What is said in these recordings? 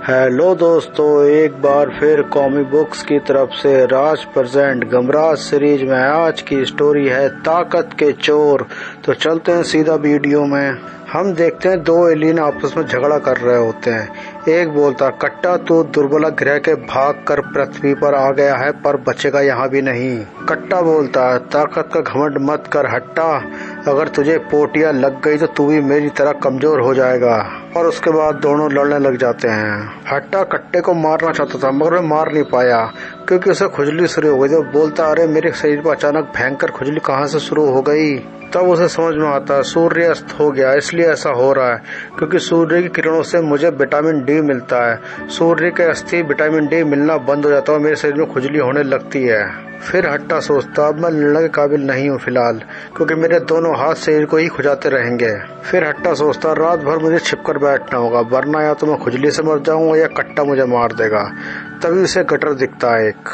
Hello दोस्तों, एक बार फिर कॉमिक बुक्स की तरफ से राज प्रेजेंट गमराज सीरीज में आज की स्टोरी है ताकत के चोर। तो चलते हैं सीधा वीडियो में। हम देखते हैं दो एलियन आपस में झगड़ा कर रहे होते हैं। एक बोलता, कट्टा तू दुर्बला ग्रह के भाग कर पृथ्वी पर आ गया है पर बचेगा यहाँ भी नहीं। कट्टा बोलता है, ताकत का घमंड मत कर हट्टा, अगर तुझे पोटिया लग गई तो तू भी मेरी तरह कमजोर हो जाएगा। और उसके बाद दोनों लड़ने लग जाते हैं। हट्टा कट्टे को मारना चाहता था मगर मैं मार नहीं पाया क्योंकि उसे खुजली शुरू हो गई। तो बोलता, अरे मेरे शरीर पर अचानक भयंकर खुजली कहाँ से शुरू हो गई। तब उसे समझ में आता है सूर्य अस्त हो गया, इसलिए ऐसा हो रहा है क्योंकि सूर्य की किरणों से मुझे विटामिन डी मिलता है। सूर्य के अस्थि विटामिन डी मिलना बंद हो जाता है और मेरे शरीर में खुजली होने लगती है। फिर हट्टा सोचता, अब मैं लड़ने के काबिल नहीं हूँ फिलहाल, क्योंकि मेरे दोनों हाथ शरीर को ही खुजाते रहेंगे। फिर हट्टा सोचता, रात भर मुझे छिपकर बैठना होगा, वरना या तो मैं खुजली से मर जाऊंगा या कट्टा मुझे मार देगा। तभी उसे गटर दिखता है एक।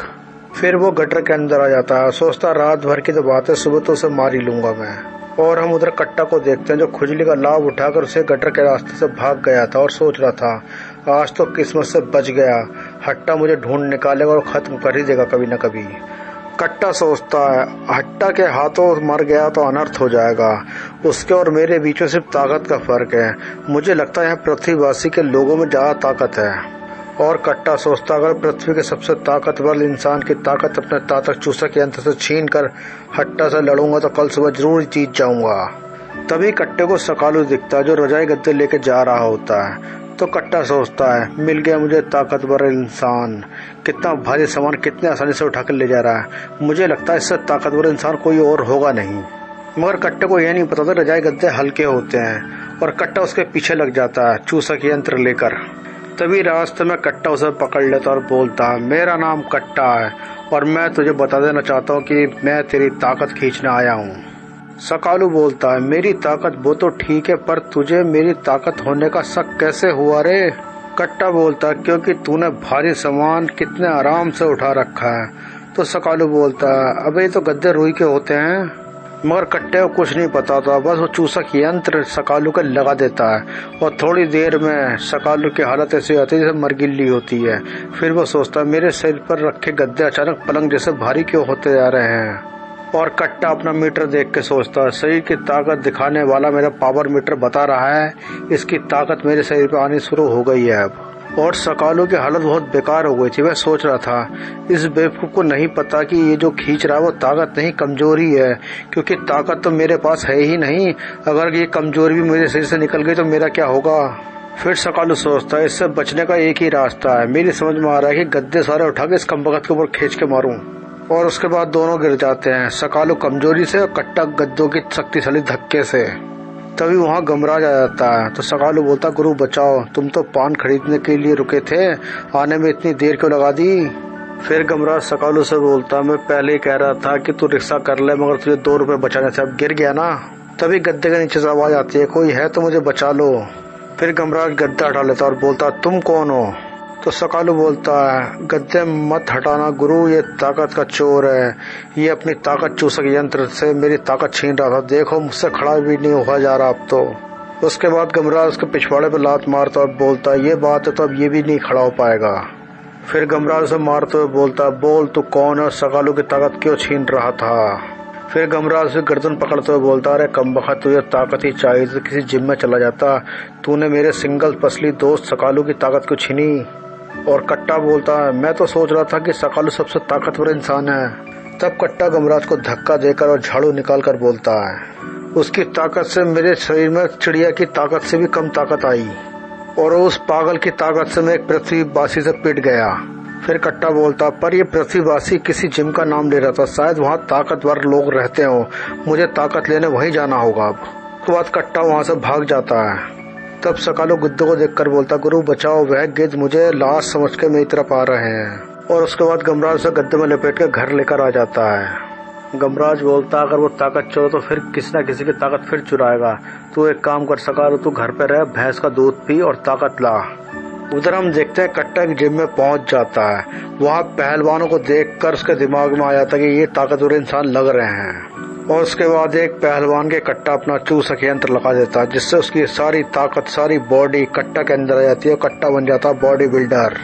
फिर वो गटर के अंदर आ जाता है। सोचता, रात भर की तो बात है, सुबह तो उसे मार ही लूंगा मैं। और हम उधर कट्टा को देखते हैं जो खुजली का लाभ उठाकर उसे गटर के रास्ते से भाग गया था और सोच रहा था, आज तो किस्मत से बच गया, हट्टा मुझे ढूंढ निकालेगा और खत्म कर ही देगा कभी न कभी। कट्टा सोचता है, हट्टा के हाथों मर गया तो अनर्थ हो जाएगा। उसके और मेरे बीच में सिर्फ ताकत का फर्क है। मुझे लगता है यहाँ पृथ्वीवासी के लोगों में ज्यादा ताकत है। और कट्टा सोचता, अगर पृथ्वी के सबसे ताकतवर इंसान की ताकत अपने ताकत चूसक यंत्र से छीन कर हट्टा से लड़ूंगा तो कल सुबह जरूर जीत जाऊंगा। तभी कट्टे को सकालू दिखता है जो रजाई गद्दे लेके जा रहा होता है। तो कट्टा सोचता है, मिल गया मुझे ताकतवर इंसान। कितना भारी सामान कितने आसानी से उठा कर ले जा रहा है। मुझे लगता है इससे ताकतवर इंसान कोई और होगा नहीं। मगर कट्टे को यह नहीं पता था रजाई गद्दे हल्के होते हैं और कट्टा उसके पीछे लग जाता है चूसक यंत्र लेकर। तभी रास्ते में कट्टा उसे पकड़ लेता और बोलता, मेरा नाम कट्टा है और मैं तुझे बता देना चाहता हूँ कि मैं तेरी ताकत खींचने आया हूँ। सकालू बोलता है, मेरी ताकत वो तो ठीक है पर तुझे मेरी ताकत होने का शक कैसे हुआ रे। कट्टा बोलता है, क्योंकि तूने भारी सामान कितने आराम से उठा रखा है। तो सकालू बोलता है, अबे तो गद्दे रुई के होते हैं। मगर कट्टे को कुछ नहीं पता था, बस वो चूसक यंत्र सकालू के लगा देता है और थोड़ी देर में सकालू की हालत ऐसी होती है जैसे मरगिल्ली होती है। फिर वो सोचता है, मेरे शरीर पर रखे गद्दे अचानक पलंग जैसे भारी क्यों होते जा रहे हैं। और कट्टा अपना मीटर देख के सोचता है, शरीर की ताकत दिखाने वाला मेरा पावर मीटर बता रहा है इसकी ताकत मेरे शरीर पर आनी शुरू हो गई है अब। और सकालू की हालत बहुत बेकार हो गई थी। वह सोच रहा था, इस बेवकूफ को नहीं पता कि ये जो खींच रहा है वो ताकत नहीं कमजोरी है, क्योंकि ताकत तो मेरे पास है ही नहीं। अगर ये कमजोरी भी मेरे शरीर से निकल गई तो मेरा क्या होगा। फिर सकालू सोचता है, इससे बचने का एक ही रास्ता है। मेरी समझ में आ रहा है कि गद्दे सारे उठा के इस कमबख्त के ऊपर खींच के मारूं। और उसके बाद दोनों गिर जाते हैं, सकालू कमजोरी से और कट्टा गद्दों की शक्तिशाली धक्के से। तभी वहाँ गमराज आ जाता है। तो सकालू बोलता, गुरु बचाओ, तुम तो पान खरीदने के लिए रुके थे, आने में इतनी देर क्यों लगा दी। फिर गमराज सकालू से बोलता, मैं पहले ही कह रहा था कि तू रिक्शा कर ले, मगर तुझे 2 रुपए बचाने से अब गिर गया ना। तभी गद्दे के नीचे से आवाज आती है, कोई है तो मुझे बचा लो। फिर गमराज गद्दा हटा लेता और बोलता, तुम कौन हो। तो सकालू बोलता है, गद्दे मत हटाना गुरु, ये ताकत का चोर है। ये अपनी ताकत चूसक यंत्र से मेरी ताकत छीन रहा था, देखो मुझसे खड़ा भी नहीं हुआ जा रहा अब तो। उसके बाद गमराज उसके पिछवाड़े पर लात मारता और बोलता, ये बात है तो अब ये भी नहीं खड़ा हो पाएगा। फिर गमराज उसे मारते हुए बोलता, बोल तू कौन है और सकालू की ताकत क्यों छीन रहा था। फिर गमराज उसे गर्दन पकड़ते हुए बोलता, अरे कमबख्त, तुझे ताकत ही चाहिए तो किसी जिम में चला जाता, तूने मेरे सिंगल पसली दोस्त सकालू की ताकत क्यों छीनी। और कट्टा बोलता है, मैं तो सोच रहा था कि सकालू सबसे ताकतवर इंसान है। तब कट्टा गमराज को धक्का देकर और झाड़ू निकाल कर बोलता है, उसकी ताकत से मेरे शरीर में चिड़िया की ताकत से भी कम ताकत आई और उस पागल की ताकत से मैं एक पृथ्वीवासी से पिट गया। फिर कट्टा बोलता, पर ये पृथ्वीवासी किसी जिम का नाम ले रहा था, शायद वहाँ ताकतवर लोग रहते हो, मुझे ताकत लेने वहीं जाना होगा अब। उसके बाद कट्टा वहाँ से भाग जाता है। तब सकालू गुद्दे को देखकर बोलता, गुरु बचाओ, वह गिद्ध मुझे लाश समझ के मेरी तरफ आ रहे हैं। और उसके बाद गमराज उसे गद्दे में लपेट के घर लेकर आ जाता है। गमराज बोलता, अगर वो ताकत चोर तो फिर किसी न किसी की ताकत फिर चुराएगा। तू एक काम कर सकालू, तू घर पे रह, भैंस का दूध पी और ताकत ला। उधर हम देखते हैं कट्टा एक जिम में पहुंच जाता है। वहाँ पहलवानों को देखकर उसके दिमाग में आ जाता है कि ये ताकतवर इंसान लग रहे हैं। और उसके बाद एक पहलवान के कट्टा अपना चूसक यंत्र लगा देता है, जिससे उसकी सारी ताकत, सारी बॉडी कट्टा के अंदर आ जाती है और कट्टा बन जाता है बॉडी बिल्डर।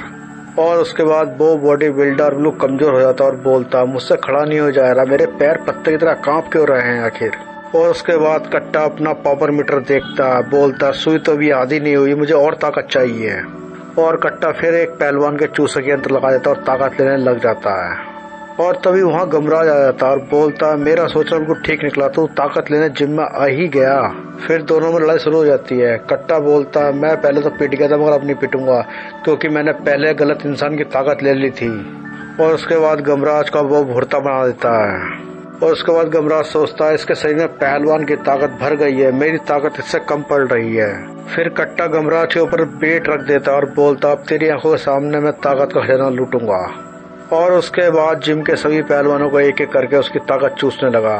और उसके बाद वो बॉडी बिल्डर बिल्कुल कमजोर हो जाता है और बोलता, मुझसे खड़ा नहीं हो जा रहा, मेरे पैर पत्ते की तरह कांप क्यों रहे हैं आखिर। और उसके बाद कट्टा अपना पावर मीटर देखता, बोलता, सुई तो भी आधी नहीं हुई, मुझे और ताकत चाहिए। और कट्टा फिर एक पहलवान के चूसक यंत्र लगा देता और ताकत लेने लग जाता है। और तभी वहाँ गमराज आ जाता और बोलता, मेरा सोचना बिल्कुल ठीक निकला, तू ताकत लेने जिम में आ ही गया। फिर दोनों में लड़ाई शुरू हो जाती है। कट्टा बोलता, मैं पहले तो पिट गया था मगर अब नहीं पिटूंगा, क्योंकि मैंने पहले गलत इंसान की ताकत ले ली थी। और उसके बाद गमराज का वो भुरता बना देता है। और उसके बाद गमराज सोचता है, इसके शरीर में पहलवान की ताकत भर गई है, मेरी ताकत इससे कम पड़ रही है। फिर कट्टा गमराज के ऊपर बेट रख देता और बोलता, अब तेरी आंखों के सामने मैं ताकत का खजाना लूटूंगा। और उसके बाद जिम के सभी पहलवानों को एक एक करके उसकी ताकत चूसने लगा।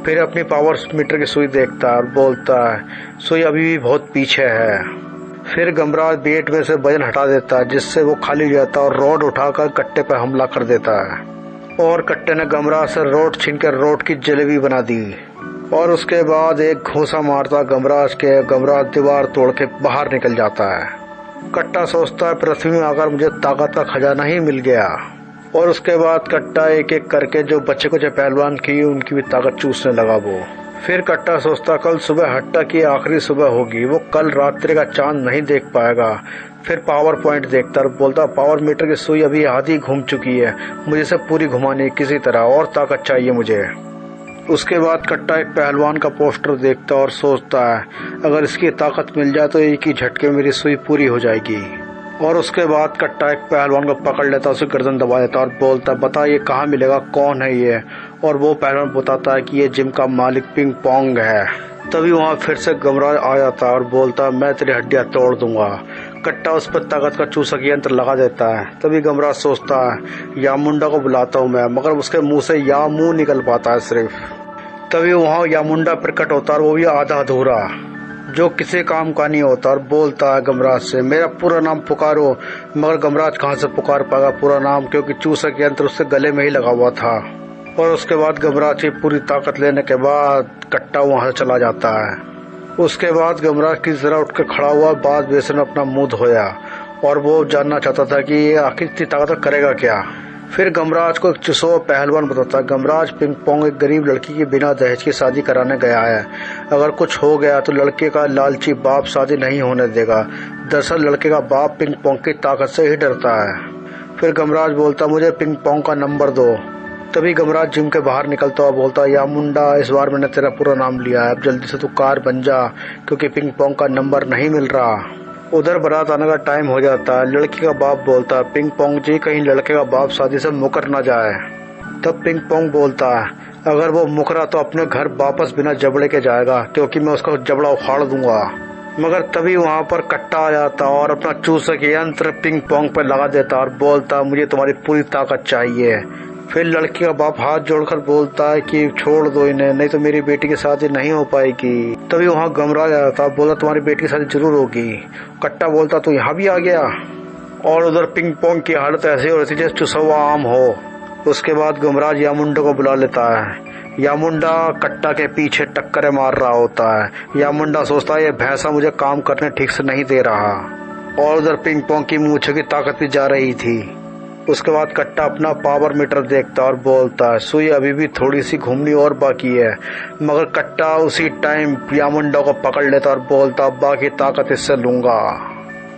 फिर अपनी पावर मीटर की सुई देखता और बोलता है, सुई अभी भी बहुत पीछे है। फिर गमराज बेट में से वजन हटा देता है, जिससे वो खाली हो जाता और रॉड उठाकर कट्टे पर हमला कर देता है। और कट्टे ने गमराज से रॉड छीनकर रॉड की जलेबी बना दी। और उसके बाद एक घूंसा मारता गमराज के, गमराज दीवार तोड़ के बाहर निकल जाता है। कट्टा सोचता है, पृथ्वी में आकर मुझे ताकत का खजाना ही मिल गया। और उसके बाद कट्टा एक एक करके जो बच्चे कुछ पहलवान की उनकी भी ताकत चूसने लगा वो। फिर कट्टा सोचता, कल सुबह हट्टा की आखिरी सुबह होगी, वो कल रात्रि का चांद नहीं देख पाएगा। फिर पावर पॉइंट देखता और बोलता, पावर मीटर की सुई अभी आधी घूम चुकी है, मुझे इसे पूरी घुमानी किसी तरह, और ताकत चाहिए मुझे। उसके बाद कट्टा एक पहलवान का पोस्टर देखता और सोचता है, अगर इसकी ताकत मिल जाए तो एक ही झटके मेरी सुई पूरी हो जाएगी। और उसके बाद कट्टा एक पहलवान को पकड़ लेता, उसे गर्दन दबा देता और बोलता, बता ये कहाँ मिलेगा, कौन है ये। और वो पहलवान बताता है कि ये जिम का मालिक पिंग पोंग है। तभी वहाँ फिर से गमराज आ जाता और बोलता, मैं तेरी हड्डियां तोड़ दूंगा। कट्टा उस पर ताकत का चूसक यंत्र लगा देता है। तभी गमराज सोचता है, यामुंडा को बुलाता हूँ मैं, मगर उसके मुंह से या मुंह निकल पाता है सिर्फ। तभी वहाँ यामुंडा प्रकट होता है, वो भी आधा अधूरा, जो किसी काम का नहीं होता, और बोलता है गमराज से, मेरा पूरा नाम पुकारो। मगर गमराज कहाँ से पुकार पाएगा पूरा नाम, क्योंकि चूसक यंत्र उससे गले में ही लगा हुआ था। और उसके बाद गमराज की पूरी ताकत लेने के बाद कट्टा वहां से चला जाता है। उसके बाद गमराज की जरा उठकर खड़ा हुआ, बाद बेसन में अपना मुंह धोया और वो जानना चाहता था कि ये आखिर इतनी ताकत करेगा क्या। फिर गमराज को एक चुसो पहलवान बताता, गमराज पिंग पोंग एक गरीब लड़की की बिना दहेज की शादी कराने गया है। अगर कुछ हो गया तो लड़के का लालची बाप शादी नहीं होने देगा। दरअसल लड़के का बाप पिंग पोंग की ताकत से ही डरता है। फिर गमराज बोलता, मुझे पिंग पोंग का नंबर दो। तभी गमराज जिम के बाहर निकलता हुआ बोलता, यामुंडा, इस बार मैंने तेरा पूरा नाम लिया है, अब जल्दी से तू कार बन जा, क्योंकि पिंग पोंग का नंबर नहीं मिल रहा। उधर बारात आने का टाइम हो जाता है। लड़की का बाप बोलता, पिंग पोंग जी, कहीं लड़के का बाप शादी से मुकर न जाए। तब पिंग पोंग बोलता है, अगर वो मुकरा तो अपने घर वापस बिना जबड़े के जाएगा, क्योंकि मैं उसका जबड़ा उखाड़ दूंगा। मगर तभी वहाँ पर कट्टा आ जाता और अपना चूसक यंत्र पिंग पोंग पर लगा देता और बोलता, मुझे तुम्हारी पूरी ताकत चाहिए। फिर लड़की का बाप हाथ जोड़कर बोलता है कि छोड़ दो इन्हें, नहीं तो मेरी बेटी की शादी नहीं हो पाएगी। तभी वहाँ गमराज आ जाता, बोला, तुम्हारी बेटी की शादी जरूर होगी। कट्टा बोलता, तू यहाँ भी आ गया। और उधर पिंग पोंग की हालत ऐसी हो रही थी जैसे चुसा हुआ आम हो। उसके बाद गमराज यामुंडा को बुला लेता है। यामुंडा कट्टा के पीछे टक्करें मार रहा होता है। यामुंडा सोचता है, ये भैंसा मुझे काम करने ठीक से नहीं दे रहा। और उधर पिंग पोंग की मूंछों की ताकत भी जा रही थी। उसके बाद कट्टा अपना पावर मीटर देखता और बोलता है, सुई अभी भी थोड़ी सी घूमनी और बाकी है। मगर कट्टा उसी टाइम यामुंडा को पकड़ लेता और बोलता, बाकी ताकत इससे लूंगा।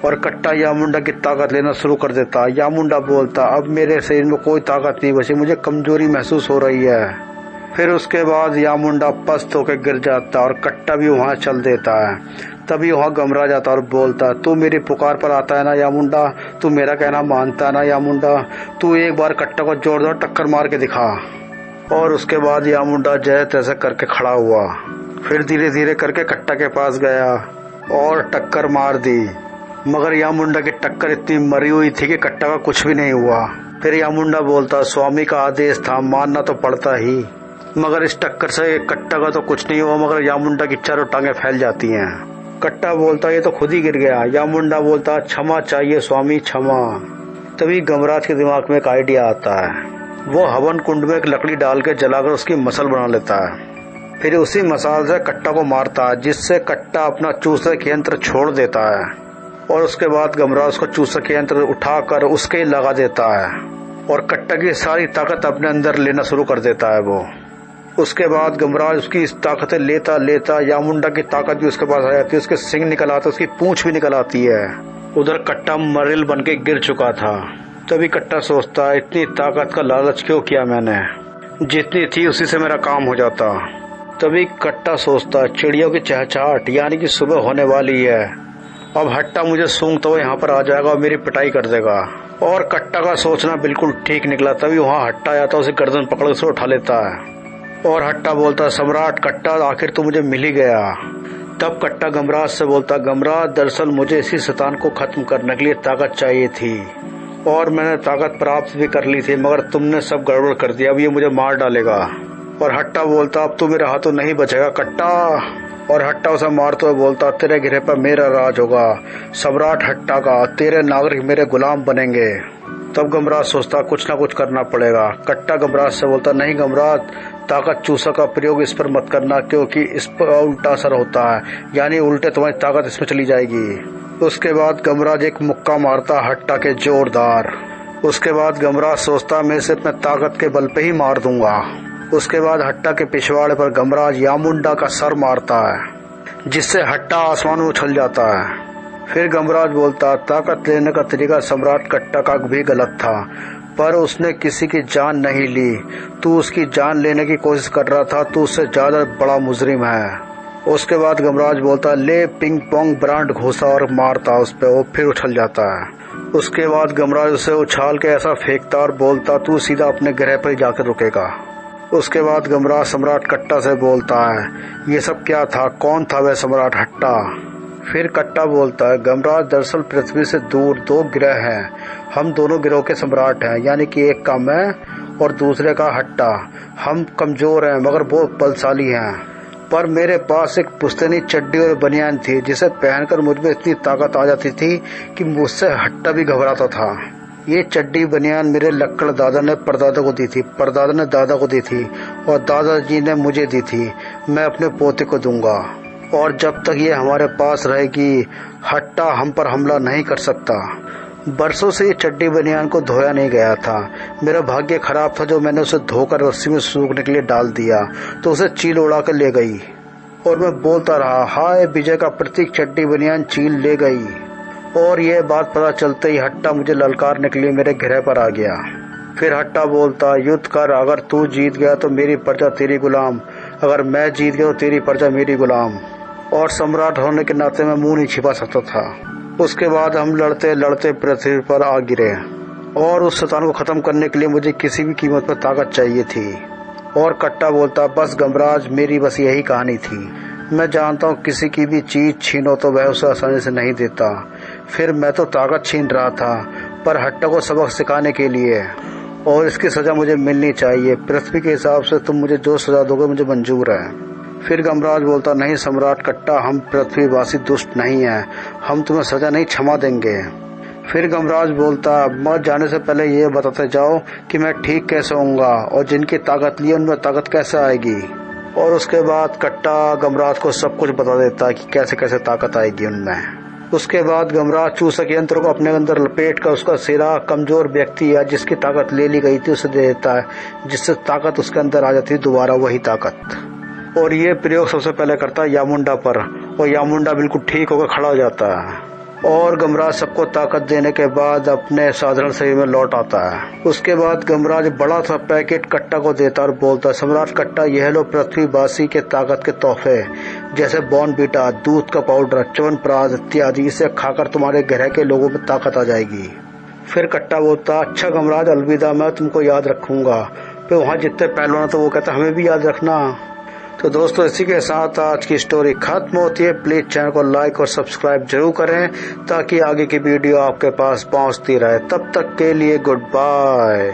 और कट्टा यामुंडा की ताकत लेना शुरू कर देता। यामुंडा बोलता, अब मेरे शरीर में कोई ताकत नहीं बची, मुझे कमजोरी महसूस हो रही है। फिर उसके बाद यामुंडा पस्त होकर गिर जाता और कट्टा भी वहां चल देता है। तभी वहाँ गमराज आता और बोलता, तू मेरी पुकार पर आता है ना यामुंडा, तू मेरा कहना मानता है ना यामुंडा, तू एक बार कट्टा को जोरदार टक्कर मार के दिखा। और उसके बाद यामुंडा जैसे तैसे करके खड़ा हुआ। फिर धीरे धीरे करके कट्टा के पास गया और टक्कर मार दी। मगर यामुंडा की टक्कर इतनी मरी हुई थी कि कट्टा का कुछ भी नहीं हुआ। फिर यामुंडा बोलता, स्वामी का आदेश था, मानना तो पड़ता ही। मगर इस टक्कर से कट्टा का तो कुछ नहीं हुआ, मगर यामुंडा की चारों टांगें फैल जाती हैं। कट्टा बोलता, ये तो खुद ही गिर गया। यामुंडा बोलता, क्षमा चाहिए स्वामी, क्षमा। तभी गमराज के दिमाग में एक आइडिया आता है। वो हवन कुंड में एक लकड़ी डाल के जलाकर उसकी मसल बना लेता है। फिर उसी मसाल से कट्टा को मारता है, जिससे कट्टा अपना चूसक यंत्र छोड़ देता है और उसके बाद गमराज उसको चूसक यंत्र उठाकर उसके ही लगा देता है और कट्टा की सारी ताकत अपने अंदर लेना शुरू कर देता है वो। उसके बाद गमराज उसकी इस ताकतें लेता लेता यामुंडा की ताकत भी उसके पास आ जाती है, उसके सिंग निकल आते, उसकी पूंछ भी निकल आती है। उधर कट्टा मरिल बन के गिर चुका था। तभी कट्टा सोचता है इतनी ताकत का लालच क्यों किया मैंने, जितनी थी उसी से मेरा काम हो जाता। तभी कट्टा सोचता है चिड़ियों की चहचहाट यानी कि सुबह होने वाली है, अब हट्टा मुझे सूंघता हुआ यहाँ पर आ जाएगा और मेरी पिटाई कर देगा। और कट्टा का सोचना बिल्कुल ठीक निकला। तभी वहाँ हट्टा आता है, उसे गर्दन पकड़ उसे उठा लेता है और हट्टा बोलता है सम्राट कट्टा आखिर तो मुझे मिल ही गया। तब कट्टा गमराज से बोलता गमराज दरअसल मुझे इसी शैतान को खत्म करने के लिए ताकत चाहिए थी और मैंने ताकत प्राप्त भी कर ली थी, मगर तुमने सब गड़बड़ कर दिया, अब ये मुझे मार डालेगा। और हट्टा बोलता अब तो मेरे हाथों नहीं बचेगा कट्टा। और हट्टा उसे मारते हुए बोलता तेरे घेरे पर मेरा राज होगा सम्राट हट्टा का, तेरे नागरिक मेरे गुलाम बनेंगे। तब गमराज सोचता कुछ ना कुछ करना पड़ेगा। कट्टा गमराज से बोलता नहीं गमराज, ताकत चूसा का प्रयोग इस पर मत करना क्योंकि इस पर उल्टा असर होता है, यानी उल्टे तुम्हारी ताकत इसमें चली जाएगी। उसके बाद गमराज एक मुक्का मारता हट्टा के जोरदार। उसके बाद गमराज सोचता मैं इसे अपने ताकत के बल पे ही मार दूंगा। उसके बाद हट्टा के पिछवाड़े पर गमराज यामुंडा का सर मारता है, जिससे हट्टा आसमान में उछल जाता है। फिर गमराज बोलता ताकत लेने का तरीका सम्राट कट्टा का भी गलत था, पर उसने किसी की जान नहीं ली। तू उसकी जान लेने की कोशिश कर रहा था, तू उससे ज्यादा बड़ा मुजरिम है। उसके बाद गमराज बोलता ले पिंग पोंग ब्रांड घुसा और मारता उस पे, वो फिर उछल जाता है। उसके बाद गमराज उसे उछाल के ऐसा फेंकता और बोलता तू सीधा अपने ग्रह पर जाकर रुकेगा। उसके बाद गमराज सम्राट कट्टा से बोलता है ये सब क्या था, कौन था वह सम्राट हट्टा। फिर कट्टा बोलता है गमराज दरअसल पृथ्वी से दूर दो ग्रह हैं, हम दोनों ग्रहों के सम्राट हैं, यानी कि एक का मैं और दूसरे का हट्टा। हम कमजोर हैं मगर बहुत बलशाली हैं, पर मेरे पास एक पुश्तैनी चड्डी और बनियान थी जिसे पहनकर मुझ में इतनी ताकत आ जाती थी कि मुझसे हट्टा भी घबराता था। ये चड्डी बनियान मेरे लक्कड़ दादा ने परदादा को दी थी, परदादा ने दादा को दी थी और दादाजी ने मुझे दी थी, मैं अपने पोते को दूंगा। और जब तक ये हमारे पास रहेगी हट्टा हम पर हमला नहीं कर सकता। बरसों से ये चड्डी बनियान को धोया नहीं गया था, मेरा भाग्य खराब था जो मैंने उसे धोकर रस्सी में सूखने के लिए डाल दिया तो उसे चील उड़ा कर ले गई। और मैं बोलता रहा हाय विजय का प्रतीक चड्डी बनियान चील ले गई। और ये बात पता चलते ही हट्टा मुझे ललकारने के लिए मेरे घेरे पर आ गया। फिर हट्टा बोलता युद्ध कर, अगर तू जीत गया तो मेरी प्रजा तेरी गुलाम, अगर मैं जीत गया तो तेरी प्रजा मेरी गुलाम। और सम्राट होने के नाते मैं मुंह नहीं छिपा सकता था। उसके बाद हम लड़ते लड़ते पृथ्वी पर आ गिरे और उस शैतान को खत्म करने के लिए मुझे किसी भी कीमत पर ताकत चाहिए थी। और कट्टा बोलता बस गमराज मेरी बस यही कहानी थी, मैं जानता हूँ किसी की भी चीज छीनो तो वह उसे आसानी से नहीं देता। फिर मैं तो ताकत छीन रहा था पर हट्टा को सबक सिखाने के लिए, और इसकी सजा मुझे मिलनी चाहिए। पृथ्वी के हिसाब से तुम मुझे जो सजा दोगे मुझे मंजूर है। फिर गमराज बोलता नहीं सम्राट कट्टा, हम पृथ्वीवासी दुष्ट नहीं हैं, हम तुम्हें सजा नहीं क्षमा देंगे। फिर गमराज बोलता मर जाने से पहले ये बताते जाओ कि मैं ठीक कैसे होऊंगा और जिनकी ताकत ली उनमें ताकत कैसे आएगी। और उसके बाद कट्टा गमराज को सब कुछ बता देता है कि कैसे कैसे ताकत आएगी उनमें। उसके बाद गमराज चूसक यंत्र को अपने अंदर लपेट कर उसका सिरा कमजोर व्यक्ति या जिसकी ताकत ले ली गई थी उसे दे देता है, जिससे ताकत उसके अंदर आ जाती है दोबारा वही ताकत। और ये प्रयोग सबसे पहले करता है यामुंडा पर, और यामुंडा बिल्कुल ठीक होकर खड़ा हो जाता है। और गमराज सबको ताकत देने के बाद अपने साधारण शरीर में लौट आता है। उसके बाद गमराज बड़ा सा पैकेट कट्टा को देता और बोलता सम्राट कट्टा यह लो पृथ्वीवासी के ताकत के तोहफे, जैसे बॉर्नवीटा, दूध का पाउडर, च्यवनप्राश इत्यादि, इसे खाकर तुम्हारे ग्रह के लोगों में ताकत आ जाएगी। फिर कट्टा बोलता अच्छा गमराज अलविदा, मैं तुमको याद रखूंगा। फिर वहाँ जितने पहलवान तो वो कहता हमें भी याद रखना। तो दोस्तों इसी के साथ आज की स्टोरी खत्म होती है। प्लीज चैनल को लाइक और सब्सक्राइब जरूर करें ताकि आगे की वीडियो आपके पास पहुंचती रहे। तब तक के लिए गुड बाय।